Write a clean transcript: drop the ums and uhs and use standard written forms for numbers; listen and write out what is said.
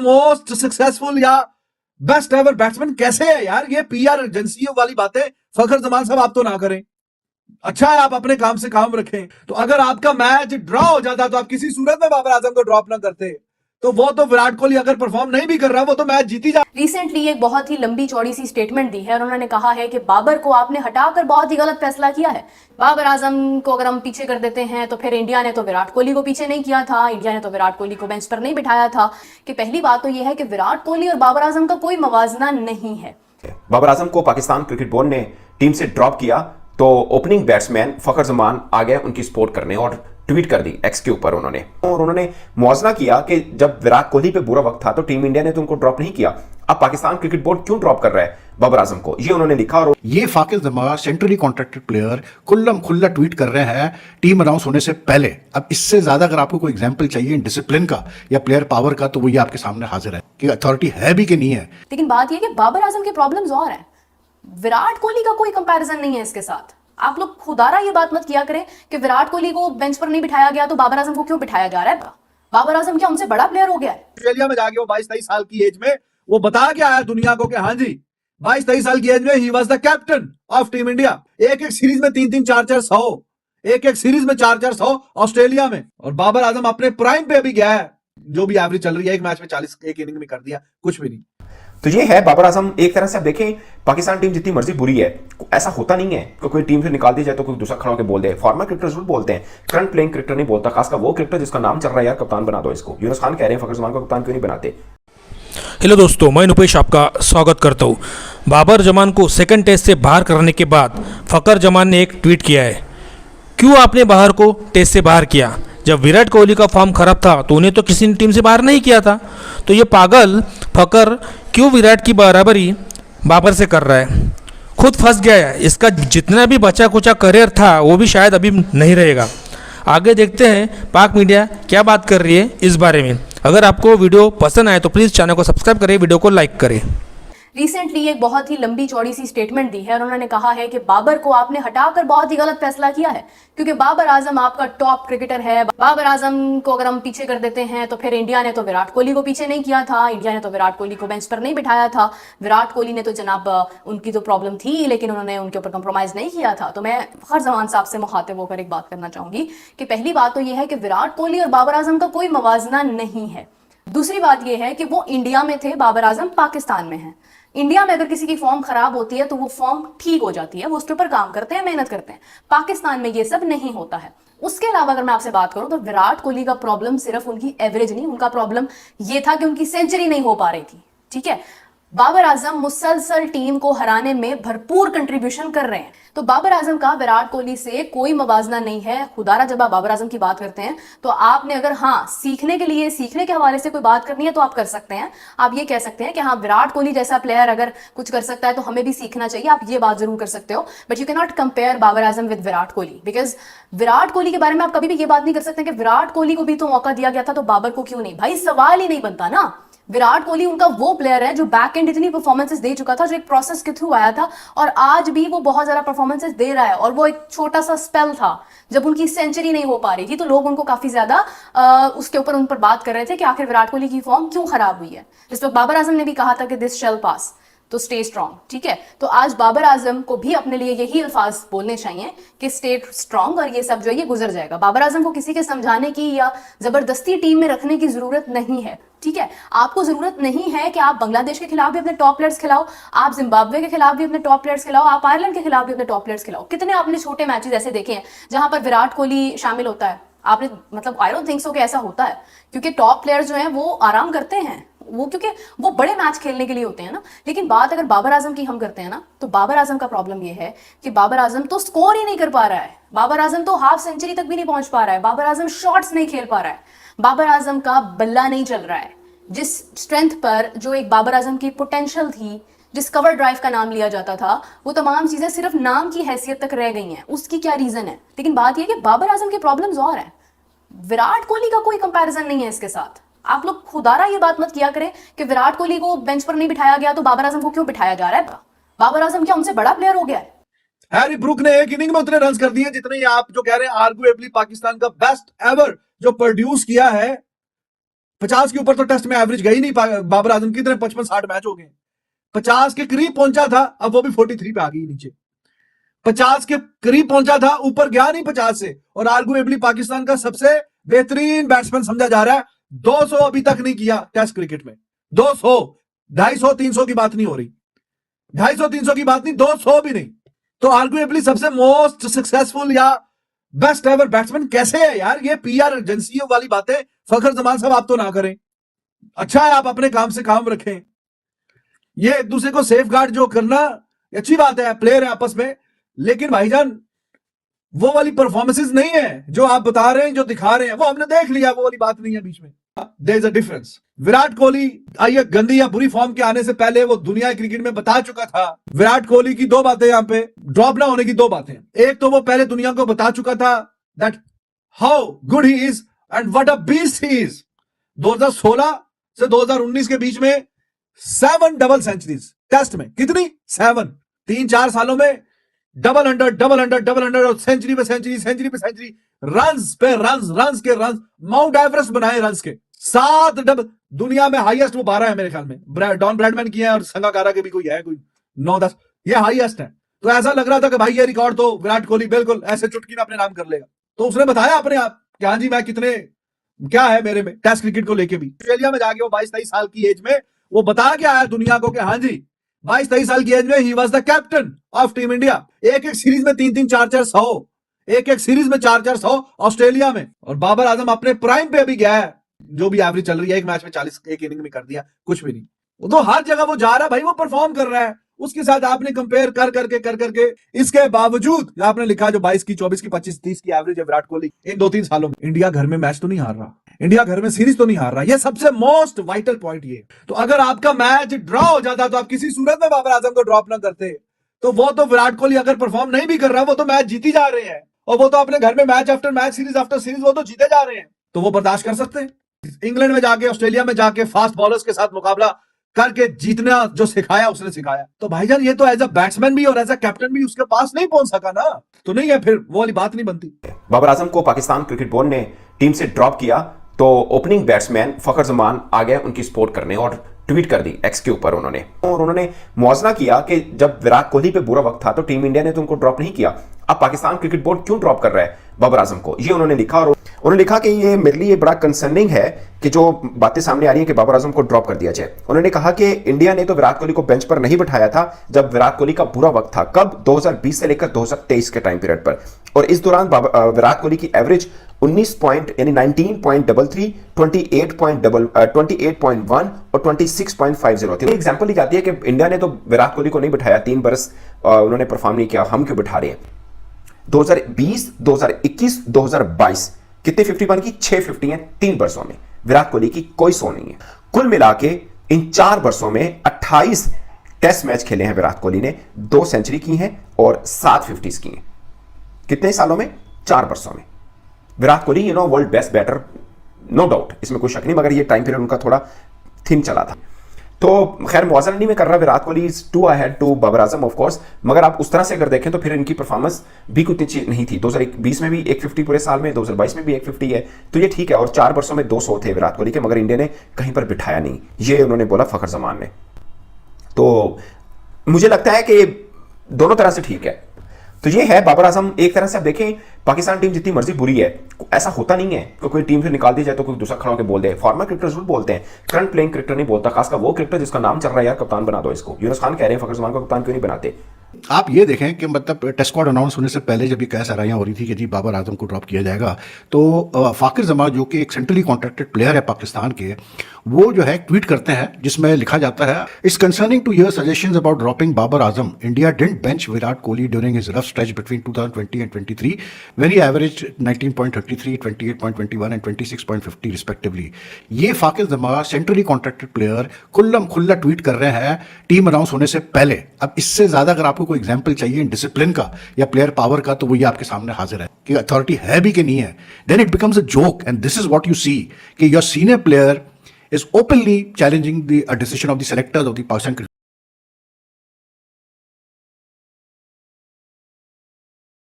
Most successful या best ever batsman कैसे है यार? ये पीआर एजेंसियों वाली बातें फखर जमान साहब आप तो ना करें। अच्छा है आप अपने काम से काम रखें। तो अगर आपका मैच ड्रॉ हो जाता तो आप किसी सूरत में बाबर आजम को ड्रॉप ना करते। तो वो तो विराट कोहली अगर परफॉर्म नहीं भी कर रहा वो तो मैच जीती जा। रिसेंटली एक बहुत ही लंबी चौड़ी सी स्टेटमेंट दी है और उन्होंने कहा है कि बाबर को आपने हटाकर बहुत ही गलत फैसला किया है। बाबर आजम को अगर हम पीछे कर देते हैं तो फिर इंडिया ने तो विराट कोहली को पीछे नहीं किया था, इंडिया ने तो विराट कोहली को बेंच पर नहीं बिठाया था। कि पहली बात तो यह है कि विराट कोहली और बाबर आजम का कोई मवाजना नहीं है। बाबर आजम को पाकिस्तान क्रिकेट बोर्ड ने टीम से ड्रॉप किया तो ओपनिंग बैट्समैन फखर जमान आ गए उनकी सपोर्ट करने और ट्वीट कर दी एक्स के ऊपर उन्होंने मुआवजा किया कि जब विराट कोहली पे बुरा वक्त था तो टीम इंडिया ने तो उनको ड्रॉप नहीं किया, अब पाकिस्तान क्रिकेट बोर्ड क्यों ड्रॉप कर रहा है बाबर आजम को, ये उन्होंने लिखा। और ये Fakhar Zaman centrally contracted player खुल्लम खुल्ला ट्वीट कर रहे हैं टीम अनाउंस होने से पहले। अब इससे ज्यादा अगर आपको कोई एग्जांपल चाहिए डिसिप्लिन का या प्लेयर पावर का तो वो ये आपके सामने हाजिर है कि अथॉरिटी है भी कि नहीं है। लेकिन बात यह कि बाबर आजम के प्रॉब्लम्स और हैं, विराट कोहली का कोई कंपैरिजन नहीं है इसके साथ। आप लोग खुदारा ये बात मत किया करें कि विराट कोहली को बेंच पर नहीं बिठाया गया तो बाबर आजम को क्यों बिठाया जा रहा है। बाबर आजम क्या उनसे बड़ा प्लेयर हो गया है? ऑस्ट्रेलिया में जाके वो 22-23 साल की एज में वो बता के आया दुनिया को कि हाँ जी 22-23 साल की एज में he was the captain of team India. एक एक सीरीज में 3-3 4-4 100, एक एक सीरीज में 4-4 100 ऑस्ट्रेलिया में। और बाबर आजम अपने प्राइम पे अभी गया है, जो भी एवरेज चल रही है एक मैच में 40 एक इनिंग में कर दिया, कुछ भी नहीं। तो ये है बाबर आजम। एक तरह से आप देखें पाकिस्तान टीम जितनी मर्जी बुरी है ऐसा होता नहीं है कि कोई टीम से निकाल दी जाए तो कोई दूसरा खड़ा होकर बोल दे। फॉर्मर क्रिकेटर जरूर बोलते हैं, करंट प्लेइंग क्रिकेटर नहीं बोलता, खासकर वो क्रिकेटर जिसका नाम चल रहा है यार कप्तान बना दो इसको। यूनुस खान कह रहे हैं फखर जमान को कप्तान क्यों नहीं बनाते। हेलो दोस्तों, मैं नुपेश आपका स्वागत करता हूँ। बाबर जमान को सेकंड टेस्ट से बाहर करने के बाद फखर जमान ने एक ट्वीट किया है, क्यों आपने बाहर को टेस्ट से बाहर किया? जब विराट कोहली का फॉर्म खराब था तो उन्हें तो किसी ने टीम से बाहर नहीं किया था। तो ये पागल फकर क्यों विराट की बराबरी बाबर से कर रहा है? खुद फंस गया है। इसका जितना भी बचा कुचा करियर था वो भी शायद अभी नहीं रहेगा। आगे देखते हैं पाक मीडिया क्या बात कर रही है इस बारे में। अगर आपको वीडियो पसंद आए तो प्लीज़ चैनल को सब्सक्राइब करें, वीडियो को लाइक करें। रिसेंटली एक बहुत ही लंबी चौड़ी सी स्टेटमेंट दी है और उन्होंने कहा है कि बाबर को आपने हटाकर बहुत ही गलत फैसला किया है, क्योंकि बाबर आजम आपका टॉप क्रिकेटर है। बाबर आजम को अगर हम पीछे कर देते हैं तो फिर इंडिया ने तो विराट कोहली को पीछे नहीं किया था, इंडिया ने तो विराट कोहली को बेंच पर नहीं बिठाया था। विराट कोहली ने तो जनाब उनकी तो प्रॉब्लम थी लेकिन उन्होंने उनके ऊपर कंप्रोमाइज नहीं किया था। तो मैं फखर जमान साहब से मुखातिब होकर एक बात करना चाहूंगी कि पहली बात तो यह है कि विराट कोहली और बाबर आजम का कोई मवाजना नहीं है। दूसरी बात यह है कि वो इंडिया में थे, बाबर आजम पाकिस्तान में है। इंडिया में अगर किसी की फॉर्म खराब होती है तो वो फॉर्म ठीक हो जाती है, वो उसके ऊपर काम करते हैं, मेहनत करते हैं। पाकिस्तान में ये सब नहीं होता है। उसके अलावा अगर मैं आपसे बात करूं तो विराट कोहली का प्रॉब्लम सिर्फ उनकी एवरेज नहीं, उनका प्रॉब्लम ये था कि उनकी सेंचुरी नहीं हो पा रही थी। ठीक है, बाबर आजम मुसलसल टीम को हराने में भरपूर कंट्रीब्यूशन कर रहे हैं। तो बाबर आजम का विराट कोहली से कोई मवाजना नहीं है। खुदारा जब आप बाबर आजम की बात करते हैं तो आपने अगर सीखने के लिए, सीखने के हवाले से कोई बात करनी है तो आप कर सकते हैं। आप ये कह सकते हैं कि हाँ विराट कोहली जैसा प्लेयर अगर कुछ कर सकता है तो हमें भी सीखना चाहिए, आप ये बात जरूर कर सकते हो। But you can not compare Babar Azam with Virat Kohli, because Virat Kohli के बारे में आप कभी भी ये बात नहीं कर सकते कि विराट कोहली को भी तो मौका दिया गया था तो बाबर को क्यों नहीं। भाई सवाल ही नहीं बनता ना। विराट कोहली उनका वो प्लेयर है जो बैक एंड इतनी परफॉर्मेंसेस दे चुका था, जो एक प्रोसेस के थ्रू आया था और आज भी वो बहुत ज्यादा परफॉर्मेंसेस दे रहा है। और वो एक छोटा सा स्पेल था जब उनकी सेंचुरी नहीं हो पा रही थी तो लोग उनको काफी ज्यादा उसके ऊपर उन पर बात कर रहे थे कि आखिर विराट कोहली की फॉर्म क्यों खराब हुई है। जिस वक्त बाबर आजम ने भी कहा था कि दिस शैल पास, तो स्टे स्ट्रांग। ठीक है, तो आज बाबर आजम को भी अपने लिए यही अल्फाज बोलने चाहिए कि स्टे स्ट्रांग और ये सब जो है ये गुजर जाएगा। बाबर आजम को किसी के समझाने की या जबरदस्ती टीम में रखने की जरूरत नहीं है। ठीक है, आपको जरूरत नहीं है कि आप बांग्लादेश के खिलाफ भी अपने टॉप प्लेयर्स खिलाओ, आप जिम्बाब्वे के खिलाफ भी अपने टॉप प्लेयर्स खिलाओ, आप आयरलैंड के खिलाफ भी अपने टॉप प्लेयर्स खिलाओ। कितने आपने छोटे मैचेस ऐसे देखे हैं जहां पर विराट कोहली शामिल होता है? आपने मतलब आई डोंट थिंक सो कि ऐसा होता है, क्योंकि टॉप प्लेयर्स जो हैं वो आराम करते हैं, वो क्योंकि वो बड़े मैच खेलने के लिए होते हैं ना। लेकिन बात अगर बाबर आजम की हम करते हैं ना तो बाबर आजम का प्रॉब्लम ये है कि बाबर आजम तो स्कोर ही नहीं कर पा रहा है, बाबर आजम तो हाफ सेंचुरी तक भी नहीं पहुंच पा रहा है, बाबर आजम शॉट्स नहीं खेल पा रहा है, बाबर आजम का बल्ला नहीं चल रहा है। जिस स्ट्रेंथ पर जो एक बाबर आजम की पोटेंशियल थी, जिस कवर ड्राइव का नाम लिया जाता था, वो तमाम चीजें सिर्फ नाम की हैसियत तक रह गई हैं। उसकी क्या रीजन है? लेकिन बात यह कि बाबर आजम के प्रॉब्लम्स और हैं। विराट कोहली का कोई कंपैरिजन नहीं है इसके साथ। आप लोग खुदारा ये बात मत किया करें कि विराट कोहली को बेंच पर नहीं बिठाया गया तो बाबर आजम को क्यों बिठाया जा रहा है। बाबर आजम क्या उनसे बड़ा प्लेयर हो गया है? हैरी ब्रूक ने एक इनिंग में उतने रन कर दिए जितने आप जो कह रहे हैं आर्गुएबली पाकिस्तान का बेस्ट एवर जो प्रोड्यूस किया है 50 के ऊपर तो टेस्ट में एवरेज गई नहीं बाबर आजम की। इतने 55-60 मैच हो गए, 50 के करीब पहुंचा था, अब वो भी 43 पे आ गई नीचे। 50 के करीब पहुंचा था, ऊपर गया नहीं 50 से। और आर्गुएबली पाकिस्तान का सबसे बेहतरीन बैट्समैन समझा जा रहा है। 200 अभी तक नहीं किया टेस्ट क्रिकेट में। 200, 250-300 की बात नहीं हो रही, 250-300 की बात नहीं, 200 भी नहीं। तो आर्गुएबली सबसे मोस्ट सक्सेसफुल या बेस्ट एवर बैट्समैन कैसे है यार? ये पीआर एजेंसियों वाली बातें फखर जमान साहब आप तो ना करें। अच्छा है आप अपने काम से काम रखें। ये एक दूसरे को सेफ गार्ड जो करना अच्छी बात है, प्लेयर है आपस में, लेकिन भाईजान वो वाली परफॉर्मेंसेस नहीं है जो आप बता रहे हैं, जो दिखा रहे हैं, वो हमने देख लिया, वो वाली बात नहीं है बीच में। There is a difference. Virat Kohli आइए गंदी या बुरी फॉर्म के आने से पहले वो दुनिया क्रिकेट में बता चुका था। विराट कोहली की दो बातें यहां पे ड्रॉप ना होने की दो बातें। एक तो वो पहले दुनिया को बता चुका था that how good he is and what a beast he is. 2016 से 2019 के बीच में 7 डबल सेंचुरीज टेस्ट में। कितनी? 7। 3-4 सालों में डबल अंडर और सेंचुरी पे सेंचुरी, सेंचुरी पे सेंचुरी, रन्स पे रन्स के रन्स, माउंट एवरेस्ट बनाए रन्स के। 7 डबल। दुनिया में हाईएस्ट वो 12 है मेरे ख्याल में, डॉन ब्रैडमैन की है और संगाकारा के भी कोई है, कोई 9-10, ये हाईएस्ट है। तो ऐसा लग रहा था कि भाई ये रिकॉर्ड तो विराट कोहली बिल्कुल ऐसे चुटकी में अपने नाम कर लेगा। तो उसने बताया अपने आप कि हाँ जी मैं कितने क्या है मेरे में टेस्ट क्रिकेट को लेके भी। ऑस्ट्रेलिया में जाके वो 22-23 साल की एज में वो बता के आया दुनिया को कि हाँ जी 22-23 साल की एज में he was the captain of team India. एक सीरीज में 3-3, 4-4 100, एक सीरीज में 4-4 100 ऑस्ट्रेलिया में। और बाबर आजम अपने प्राइम पे अभी गया है, जो भी एवरेज चल रही है, एक मैच में 40 एक इनिंग में कर दिया, कुछ भी नहीं। वो तो हर जगह वो जा रहा है भाई, वो परफॉर्म कर रहा है। उसके साथ आपने कंपेयर कर करके इसके बावजूद आपने लिखा जो 22 की, 24 की, 25, 30 की एवरेज है विराट कोहली इन 2-3 सालों में। इंडिया घर में मैच तो नहीं हार रहा, इंडिया घर में सीरीज तो नहीं हार रहा। ये सबसे मोस्ट वाइटल पॉइंट ये। तो अगर आपका मैच ड्रॉ हो जाता तो आप किसी सूरत में बाबर आजम को ड्रॉप ना करते। तो वो तो विराट कोहली अगर परफॉर्म नहीं भी कर रहा, वो तो मैच जीती जा रहे हैं, और वो तो अपने घर में match after match, series after series वो तो जीते जा रहे हैं। तो वो बर्दाश्त कर सकते हैं? इंग्लैंड में जाके, ऑस्ट्रेलिया में जाके फास्ट बॉलर्स के साथ मुकाबला करके जीतना जो सिखाया उसने सिखाया। तो भाईजान ये तो एज अ बैट्समैन भी और एज अ कैप्टन भी उसके पास नहीं पहुंच सका ना, तो नहीं है, फिर वो वाली बात नहीं बनती। बाबर आजम को पाकिस्तान क्रिकेट बोर्ड ने टीम से ड्रॉप किया तो ओपनिंग बैट्समैन फखर जमान आ गए उनकी सपोर्ट करने और ट्वीट कर दी एक्स के ऊपर उन्होंने मुआवजा किया कि जब विराट कोहली पे बुरा वक्त था तो टीम इंडिया ने तो उनको ड्रॉप नहीं किया, अब पाकिस्तान क्रिकेट बोर्ड क्यों ड्रॉप कर रहा है बाबर आजम को, ये उन्होंने लिखा। और उन्होंने लिखा कि ये मेरे लिए बड़ा कंसर्निंग है कि जो बातें सामने आ रही हैं कि बाबर आजम को ड्रॉप कर दिया जाए। उन्होंने कहा कि इंडिया ने तो विराट कोहली को बेंच पर नहीं बिठाया था जब विराट कोहली का बुरा वक्त था, कब 2020 से लेकर 2023 के टाइम पीरियड पर, और इस दौरान विराट कोहली की एवरेज 19 पॉइंट यानी 19.33, 28.1 और 26.50 थी। एग्जांपल दी जाती है कि इंडिया ने तो विराट कोहली को नहीं बिठाया, 3 बरस उन्होंने परफॉर्म नहीं किया, हम क्यों बिठा रहे हैं। 2020, 2021, 2022 कितने 50 बन की? 650 हैं 3 वर्षों में। विराट कोहली की कोई 100 नहीं है। कुल मिला के इन 4 वर्षों में 28 टेस्ट मैच खेले हैं विराट कोहली ने, 2 सेंचुरी की हैं और 7 50s की हैं। कितने सालों में? 4 वर्षों में। Virat Kohli world best batter, no doubt, इसमें कोई शक नहीं, मगर ये टाइम पीरियड उनका थोड़ा थिन चला था। तो खैर मुआवजा नहीं में कर रहा Virat Kohli is too ahead to Babar Azam of course, मगर आप उस तरह से अगर देखें तो फिर इनकी परफॉर्मेंस भी कुछ अच्छी नहीं थी। 2020 में भी 150 पूरे साल में, 2022 में भी 150 है, तो ये ठीक है। और 4 वर्षों में 200 थे विराट कोहली के, मगर इंडिया ने कहीं पर बिठाया नहीं, ये उन्होंने बोला फखर जमान ने। तो मुझे लगता है कि दोनों तरह से ठीक है। तो ये है बाबर आजम। एक तरह से आप देखें पाकिस्तान टीम जितनी मर्जी बुरी है, ऐसा होता नहीं है कि कोई टीम से निकाल दी जाए तो कोई दूसरा खड़ा होकर बोल दे। फॉर्मर क्रिकेटर जरूर बोलते हैं, करंट प्लेइंग क्रिकेटर नहीं बोलता, खासकर वो क्रिकेटर जिसका नाम चल रहा है, यार कप्तान बना दो इसको। यूनुस खान कह रहे हैं फखर जमान को कप्तान क्यों नहीं बनाते। आप ये देखें कि मतलब टेस्ट स्क्वाड अनाउंस होने से पहले जब ये कह सराहियां हो रही थी कि जी बाबर आजम को ड्रॉप किया जाएगा, तो फाकिर जमान जो कि एक सेंट्रली कॉन्ट्रैक्टेड प्लेयर है पाकिस्तान के, वो जो है ट्वीट करते हैं जिसमें लिखा जाता है, it's concerning to hear suggestions about dropping Babar Azam, India didn't bench Virat Kohli during his rough stretch between 2020 and 23 when he averaged 19.33, 28.21 and 26.50 respectively. ये Fakhar Zaman centrally contracted player खुल्लम खुल्ला ट्वीट कर रहे हैं टीम अनाउंस होने से पहले। अब इससे ज्यादा अगर आपको कोई एग्जाम्पल चाहिए डिसिप्लिन का या प्लेयर पावर का, तो वो ये आपके सामने हाजिर है कि अथॉरिटी है भी कि नहीं है। Then it becomes a joke and this is what you see कि your senior player is openly challenging the decision of the selectors of the Pakistan